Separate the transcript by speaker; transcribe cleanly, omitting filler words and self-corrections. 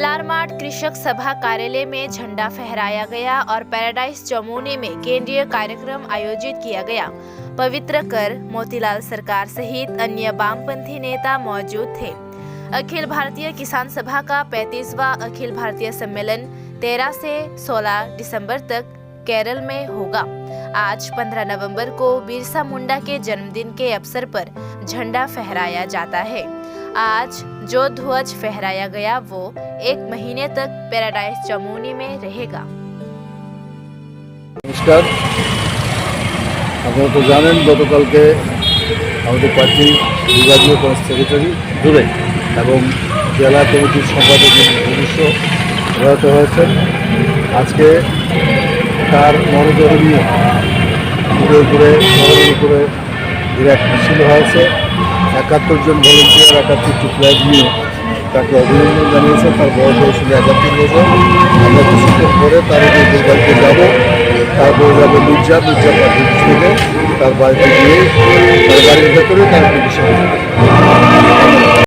Speaker 1: LR mart कृषक सभा कार्यालय में झंडा फहराया गया और पैराडाइज चमोनी में केंद्रीय कार्यक्रम आयोजित किया गया। पवित्र कर मोतीलाल सरकार सहित अन्य वामपंथी नेता मौजूद थे। अखिल भारतीय किसान सभा का 35वां अखिल भारतीय सम्मेलन 13 से 16 दिसंबर तक केरल में होगा। आज 15 नवंबर को बिरसा मुंडा के जन्मदिन के अवसर पर झंडा फहराया जाता है। आज जो ध्वज फहराया गया वो 1 महीने तक पैराडाइज चमोनी में रहेगा।
Speaker 2: नमस्कार, আপনারা তো জানেন গতকালকে আমাদের পার্টির বিভাগীয় সেক্রেটারি জুড়ে এবং জেলা কমিটির সম্পাদক সদস্য প্রয়াত হয়েছেন। আজকে তার মনোদরণীয় ঘুরে শহরের উপরে বিরাট মিছিল হয়েছে। 71 জন ভলেন্টিয়ার 71টি ফ্ল্যাগ নিয়ে তাকে অভিনন্দন জানিয়েছে। তার বয়স হয়েছিল 71 বছর। আমরা কিছুক্ষণ পরে তার বাড়িতে যাব, তারপরে যাবো মির্জা পার্টি থেকে তার বাড়িতে গিয়ে তার বাড়ির ভেতরে তার চিকিৎসা